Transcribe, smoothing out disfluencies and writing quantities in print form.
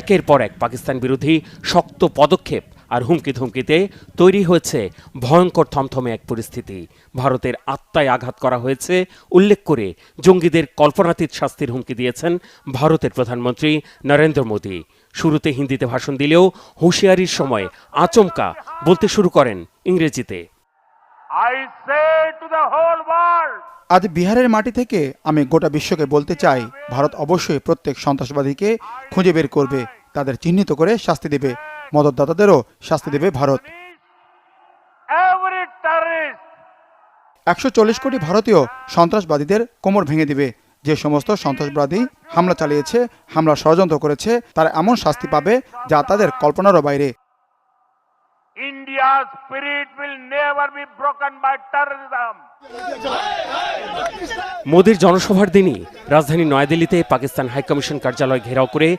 একের পর এক পাকিস্তান বিরোধী শক্ত পদক্ষেপ আর হুমকি ধমকিতে তৈরি হয়েছে ভয়ঙ্কর থমথমে এক পরিস্থিতি। ভারতের আত্মায় আঘাত করা হয়েছে উল্লেখ করে জঙ্গিদের কল্পনাতীত শাস্তির হুমকি দিয়েছেন ভারতের প্রধানমন্ত্রী নরেন্দ্র মোদী। শুরুতে হিন্দিতে ভাষণ দিলেও হুঁশিয়ারির সময় আচমকা বলতে শুরু করেন ইংরেজিতে। আজ বিহারের মাটি থেকে আমি গোটা বিশ্বকে বলতে চাই, ভারত অবশ্যই প্রত্যেক সন্ত্রাসবাদীকে খুঁজে বের করবে, তাদের চিহ্নিত করে শাস্তি দেবে, মদতদাতাদেরও শাস্তি দেবে ভারত। 140 কোটি ভারতীয় সন্ত্রাসবাদীদের কোমর ভেঙে দিবে। যে সমস্ত সন্ত্রাসবাদী হামলা চালিয়েছে, হামলা ষড়যন্ত্র করেছে, তারা এমন শাস্তি পাবে যা তাদের কল্পনারও বাইরে। India's spirit will never be broken by terrorism. মোদির জনসভার দিনই রাজধানী নয়াদিল্লিতে পাকিস্তান হাইকমিশন কার্যালয় ঘেরাও করে